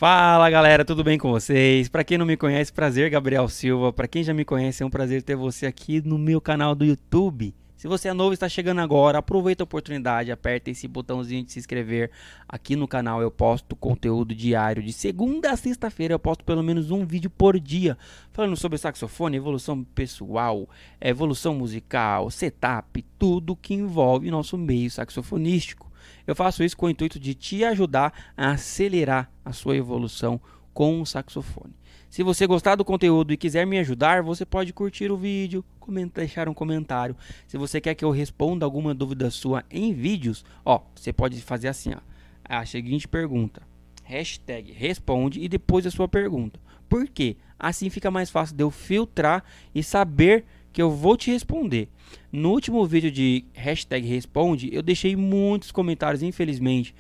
Fala galera, tudo bem com vocês? Pra quem não me conhece, prazer, Gabriel Silva. Pra quem já me conhece, é um prazer ter você aqui no meu canal do YouTube. Se você é novo e está chegando agora, aproveita a oportunidade, aperta esse botãozinho de se inscrever. Aqui no canal eu posto conteúdo diário, de segunda a sexta-feira eu posto pelo menos um vídeo por dia, falando sobre saxofone, evolução pessoal, evolução musical, setup, tudo que envolve nosso meio saxofonístico. Eu faço isso com o intuito de te ajudar a acelerar a sua evolução com o saxofone. Se você gostar do conteúdo e quiser me ajudar, você pode curtir o vídeo, deixar um comentário. Se você quer que eu responda alguma dúvida sua em vídeos, você pode fazer assim, a seguinte pergunta, hashtag responde e depois a sua pergunta. Por quê? Assim fica mais fácil de eu filtrar e saber que eu vou te responder. No último vídeo de hashtag responde, eu deixei muitos comentários, infelizmente,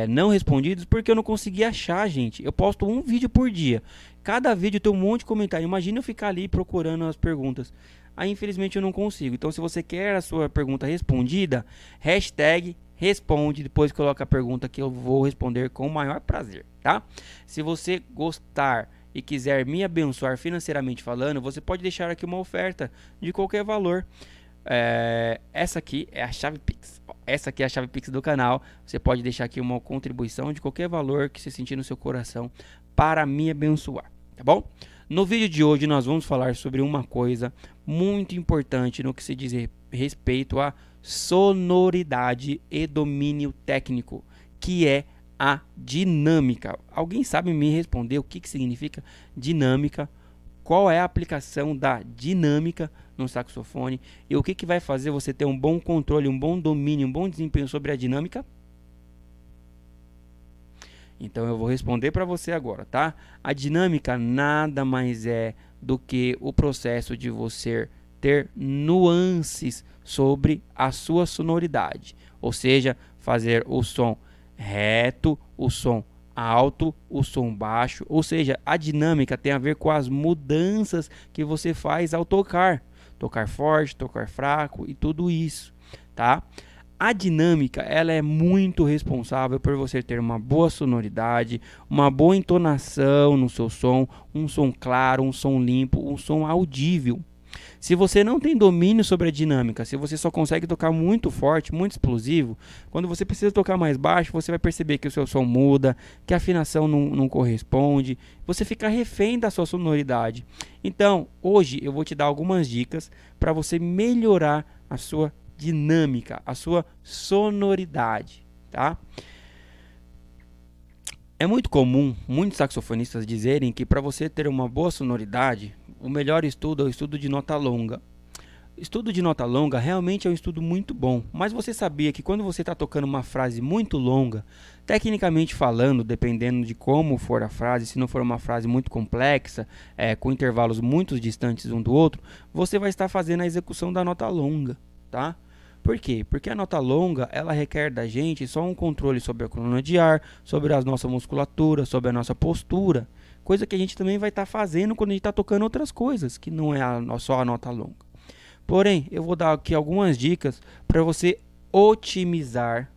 não respondidos, porque eu não consegui achar, gente. Eu posto um vídeo por dia. Cada vídeo tem um monte de comentário. Imagina eu ficar ali procurando as perguntas. Aí, infelizmente, eu não consigo. Então, se você quer a sua pergunta respondida, hashtag responde, depois coloca a pergunta que eu vou responder com o maior prazer, tá? Se você gostar e quiser me abençoar financeiramente falando, você pode deixar aqui uma oferta de qualquer valor. Essa aqui é a chave Pix. Essa aqui é a chave Pix do canal. Você pode deixar aqui uma contribuição de qualquer valor que você sentir no seu coração para me abençoar, tá bom? No vídeo de hoje nós vamos falar sobre uma coisa muito importante no que se diz respeito à sonoridade e domínio técnico, que é a dinâmica. Alguém sabe me responder o que significa dinâmica? Qual é a aplicação da dinâmica no saxofone e o que vai fazer você ter um bom controle, um bom domínio, um bom desempenho sobre a dinâmica? Então eu vou responder para você agora, tá? A dinâmica nada mais é do que o processo de você ter nuances sobre a sua sonoridade, ou seja, fazer o som reto, o som alto, o som baixo, ou seja, a dinâmica tem a ver com as mudanças que você faz ao tocar forte, tocar fraco e tudo isso, tá? A dinâmica, ela é muito responsável por você ter uma boa sonoridade, uma boa entonação no seu som, um som claro, um som limpo, um som audível. Se você não tem domínio sobre a dinâmica, se você só consegue tocar muito forte, muito explosivo, quando você precisa tocar mais baixo, você vai perceber que o seu som muda, que a afinação não corresponde, você fica refém da sua sonoridade. Então, hoje eu vou te dar algumas dicas para você melhorar a sua dinâmica, a sua sonoridade, tá? É muito comum muitos saxofonistas dizerem que para você ter uma boa sonoridade, o melhor estudo é o estudo de nota longa. Estudo de nota longa realmente é um estudo muito bom, mas você sabia que quando você está tocando uma frase muito longa, tecnicamente falando, dependendo de como for a frase, se não for uma frase muito complexa, com intervalos muito distantes um do outro, você vai estar fazendo a execução da nota longa, tá? Por quê? Porque a nota longa, ela requer da gente só um controle sobre a coluna de ar, sobre a nossa musculatura, sobre a nossa postura, coisa que a gente também vai estar fazendo quando a gente está tocando outras coisas, que não é só a nota longa. Porém, eu vou dar aqui algumas dicas para você otimizar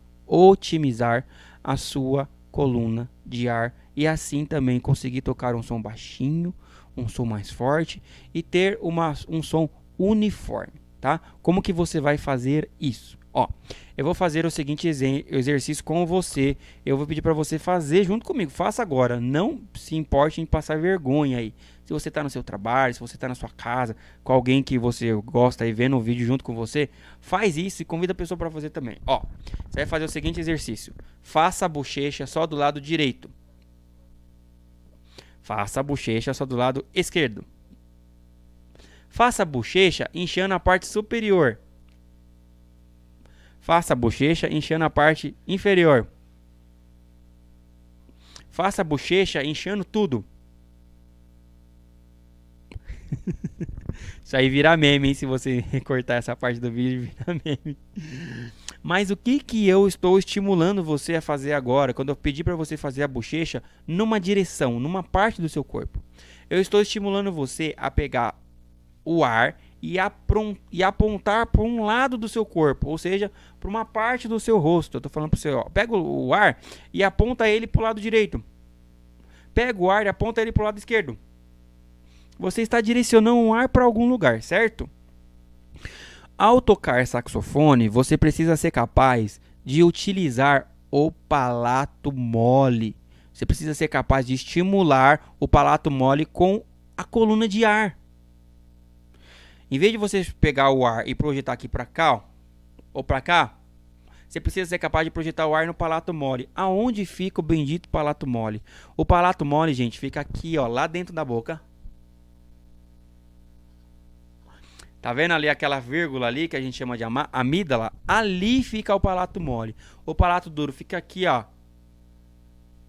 a sua coluna de ar e assim também conseguir tocar um som baixinho, um som mais forte e ter um som uniforme. Tá? Como que você vai fazer isso? Eu vou fazer o seguinte exercício com você. Eu vou pedir para você fazer junto comigo. Faça agora. Não se importe em passar vergonha aí. Se você está no seu trabalho, se você está na sua casa, com alguém que você gosta e vendo o vídeo junto com você, faz isso e convida a pessoa para fazer também. Você vai fazer o seguinte exercício. Faça a bochecha só do lado direito. Faça a bochecha só do lado esquerdo. Faça a bochecha inchando a parte superior. Faça a bochecha inchando a parte inferior. Faça a bochecha inchando tudo. Isso aí vira meme, hein? Se você recortar essa parte do vídeo, vira meme. Mas o que eu estou estimulando você a fazer agora, quando eu pedir para você fazer a bochecha numa direção, numa parte do seu corpo? Eu estou estimulando você a pegar o ar e apontar para um lado do seu corpo, ou seja, para uma parte do seu rosto. Eu estou falando para você, pega o ar e aponta ele para o lado direito. pega o ar e aponta ele para o lado esquerdo. Você está direcionando o ar para algum lugar, certo? Ao tocar saxofone, você precisa ser capaz de utilizar o palato mole. Você precisa ser capaz de estimular o palato mole com a coluna de ar. Em vez de você pegar o ar e projetar aqui para cá, ó, ou para cá, você precisa ser capaz de projetar o ar no palato mole. Aonde fica o bendito palato mole? O palato mole, gente, fica aqui, ó, lá dentro da boca. Tá vendo ali aquela vírgula ali que a gente chama de amígdala? Ali fica o palato mole. O palato duro fica aqui, ó,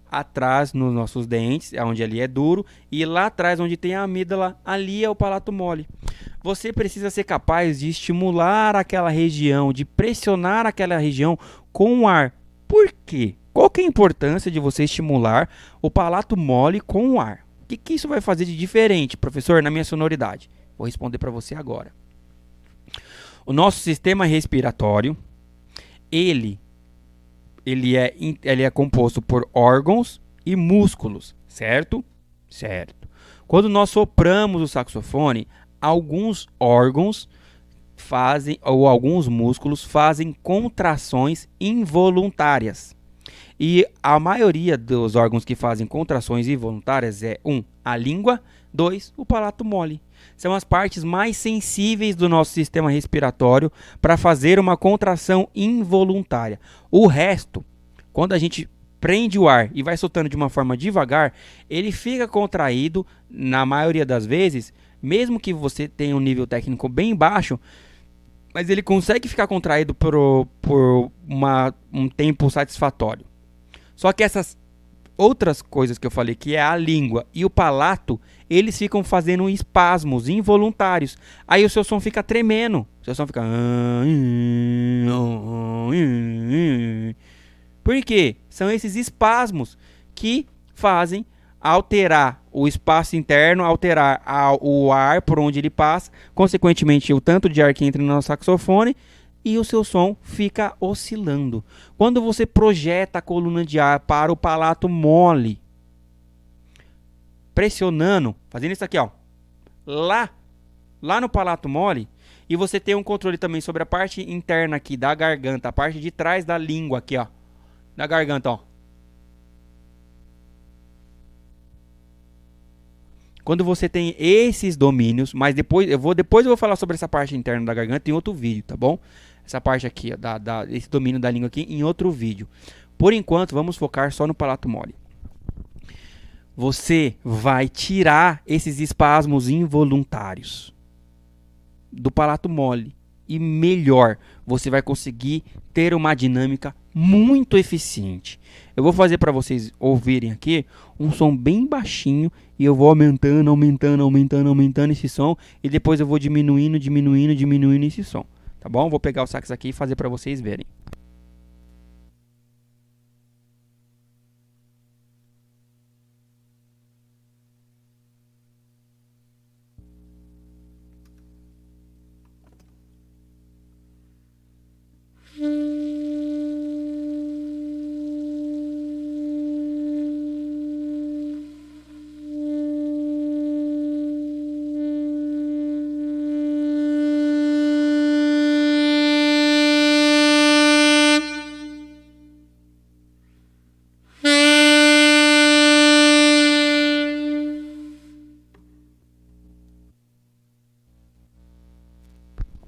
atrás nos nossos dentes, onde ali é duro, e lá atrás onde tem a amígdala, ali é o palato mole. Você precisa ser capaz de estimular aquela região, de pressionar aquela região com o ar. Por quê? Qual que é a importância de você estimular o palato mole com o ar? O que isso vai fazer de diferente, professor, na minha sonoridade? Vou responder para você agora. O nosso sistema respiratório, ele é composto por órgãos e músculos, certo? Certo. Quando nós sopramos o saxofone, alguns órgãos fazem, ou alguns músculos fazem contrações involuntárias. E a maioria dos órgãos que fazem contrações involuntárias é 1. A língua, 2. O palato mole. São as partes mais sensíveis do nosso sistema respiratório para fazer uma contração involuntária. O resto, quando a gente prende o ar e vai soltando de uma forma devagar, ele fica contraído, na maioria das vezes, mesmo que você tenha um nível técnico bem baixo, mas ele consegue ficar contraído por um tempo satisfatório. Só que essas outras coisas que eu falei, que é a língua e o palato, eles ficam fazendo espasmos involuntários. Aí o seu som fica tremendo. O seu som fica... Por quê? São esses espasmos que fazem alterar o espaço interno, alterar o ar por onde ele passa, consequentemente o tanto de ar que entra no nosso saxofone, e o seu som fica oscilando. Quando você projeta a coluna de ar para o palato mole, pressionando, fazendo isso aqui, ó, lá no palato mole, e você tem um controle também sobre a parte interna aqui da garganta, a parte de trás da língua aqui, ó, da garganta, ó. Quando você tem esses domínios, mas depois eu vou falar sobre essa parte interna da garganta em outro vídeo, tá bom? Essa parte aqui, ó, esse domínio da língua aqui em outro vídeo. Por enquanto, vamos focar só no palato mole. Você vai tirar esses espasmos involuntários do palato mole. E melhor, você vai conseguir ter uma dinâmica muito eficiente. Eu vou fazer para vocês ouvirem aqui um som bem baixinho e eu vou aumentando esse som e depois eu vou diminuindo esse som, tá bom? Vou pegar o sax aqui e fazer para vocês verem.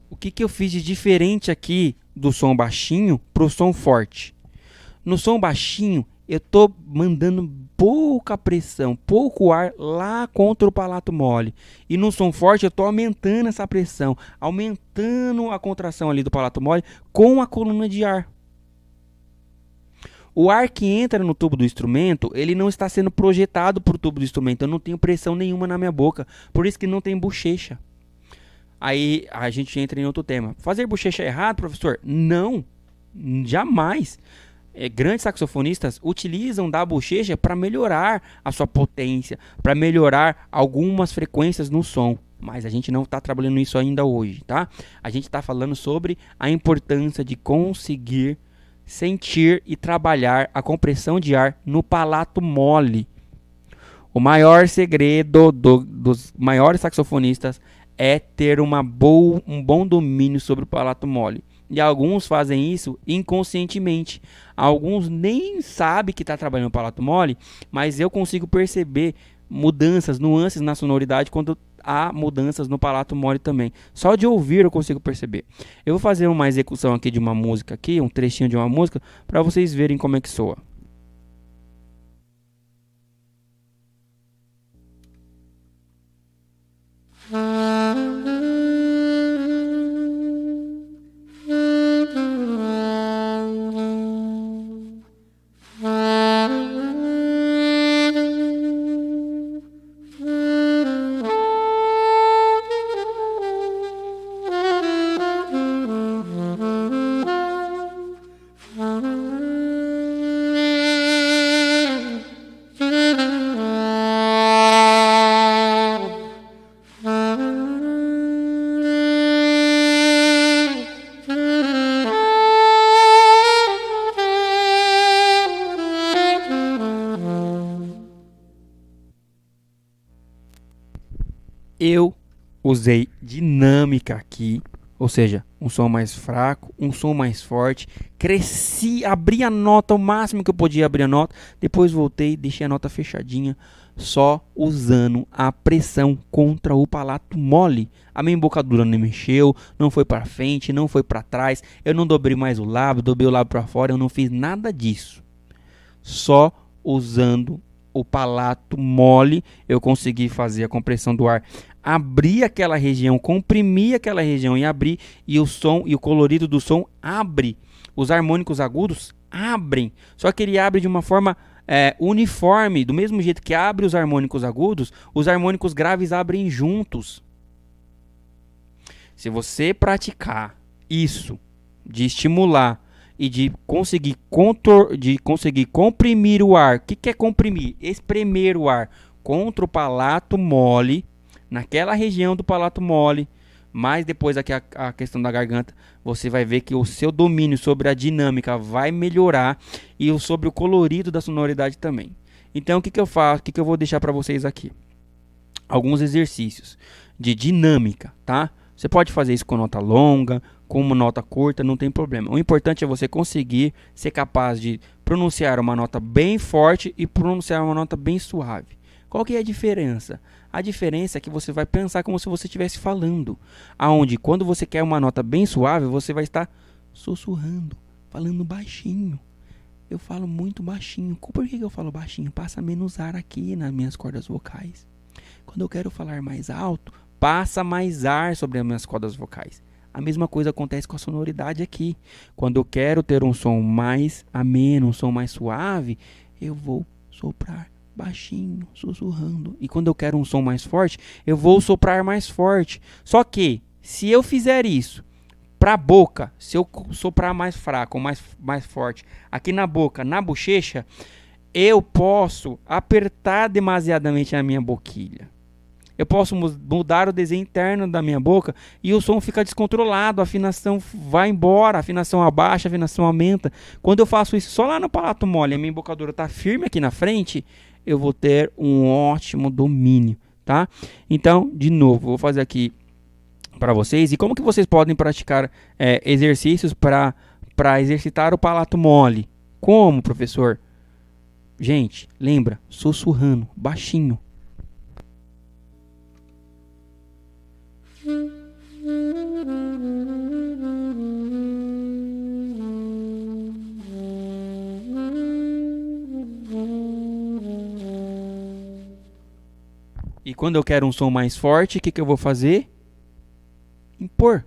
O que eu fiz de diferente aqui do som baixinho para o som forte? No som baixinho, eu estou mandando pouca pressão, pouco ar lá contra o palato mole. E no som forte, eu estou aumentando essa pressão, aumentando a contração ali do palato mole com a coluna de ar. O ar que entra no tubo do instrumento, ele não está sendo projetado para o tubo do instrumento. Eu não tenho pressão nenhuma na minha boca, por isso que não tem bochecha. Aí a gente entra em outro tema. Fazer bochecha é errado, professor? Não, jamais. Grandes saxofonistas utilizam da bochecha para melhorar a sua potência, para melhorar algumas frequências no som. Mas a gente não está trabalhando isso ainda hoje, tá? A gente está falando sobre a importância de conseguir sentir e trabalhar a compressão de ar no palato mole. O maior segredo dos maiores saxofonistas é ter um bom domínio sobre o palato mole. E alguns fazem isso inconscientemente. Alguns nem sabem que está trabalhando o palato mole, mas eu consigo perceber mudanças, nuances na sonoridade quando há mudanças no palato mole também. Só de ouvir eu consigo perceber. Eu vou fazer uma execução aqui de uma música aqui, um trechinho de uma música, para vocês verem como é que soa. Eu usei dinâmica aqui, ou seja, um som mais fraco, um som mais forte. Cresci, abri a nota o máximo que eu podia abrir a nota, depois voltei, deixei a nota fechadinha, só usando a pressão contra o palato mole. A minha embocadura não mexeu, não foi para frente, não foi para trás, eu não dobrei mais o lábio, dobrei o lábio para fora, eu não fiz nada disso. Só usando o palato mole eu consegui fazer a compressão do ar, abrir aquela região, comprimir aquela região e abrir, e o som e o colorido do som abre, os harmônicos agudos abrem, só que ele abre de uma forma uniforme, do mesmo jeito que abre os harmônicos agudos, os harmônicos graves abrem juntos. Se você praticar isso, de estimular e de conseguir comprimir o ar. O que é comprimir? Espremer o ar contra o palato mole, naquela região do palato mole, mas depois aqui a questão da garganta, você vai ver que o seu domínio sobre a dinâmica vai melhorar e sobre o colorido da sonoridade também. Então o que eu faço? O que eu vou deixar para vocês aqui? Alguns exercícios de dinâmica, tá? Você pode fazer isso com nota longa, com uma nota curta, não tem problema. O importante é você conseguir ser capaz de pronunciar uma nota bem forte e pronunciar uma nota bem suave. Qual que é a diferença? A diferença é que você vai pensar como se você estivesse falando. Aonde quando você quer uma nota bem suave, você vai estar sussurrando, falando baixinho. Eu falo muito baixinho. Por que eu falo baixinho? Passa menos ar aqui nas minhas cordas vocais. Quando eu quero falar mais alto, passa mais ar sobre as minhas cordas vocais. A mesma coisa acontece com a sonoridade aqui. Quando eu quero ter um som mais ameno, um som mais suave, eu vou soprar baixinho, sussurrando. E quando eu quero um som mais forte, eu vou soprar mais forte. Só que, se eu fizer isso para a boca, se eu soprar mais fraco ou mais forte aqui na boca, na bochecha, eu posso apertar demasiadamente a minha boquilha. Eu posso mudar o desenho interno da minha boca e o som fica descontrolado, a afinação vai embora, a afinação abaixa, a afinação aumenta. Quando eu faço isso só lá no palato mole, a minha embocadura está firme aqui na frente, eu vou ter um ótimo domínio, tá? Então, de novo, vou fazer aqui para vocês. E como que vocês podem praticar exercícios para exercitar o palato mole? Como, professor? Gente, lembra, sussurrando, baixinho. E quando eu quero um som mais forte, o que eu vou fazer? Impor.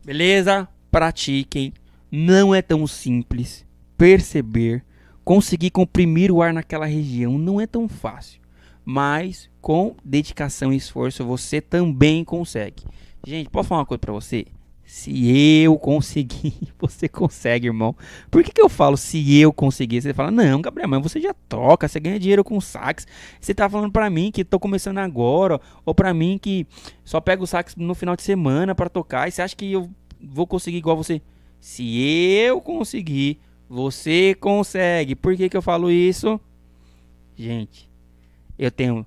Beleza? Pratiquem. Não é tão simples perceber, conseguir comprimir o ar naquela região. Não é tão fácil. Mas com dedicação e esforço você também consegue. Gente, posso falar uma coisa pra você? Se eu conseguir, você consegue, irmão. Por que eu falo se eu conseguir? Você fala, não, Gabriel, mas você já toca, você ganha dinheiro com sax. Você tá falando pra mim que tô começando agora, ou pra mim que só pego o sax no final de semana pra tocar. E você acha que eu vou conseguir igual você? Se eu conseguir, você consegue. Por que eu falo isso? Gente, eu tenho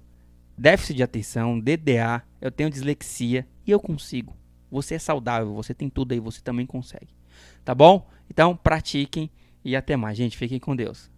déficit de atenção, DDA, eu tenho dislexia e eu consigo. Você é saudável, você tem tudo aí, você também consegue. Tá bom? Então pratiquem e até mais, gente. Fiquem com Deus.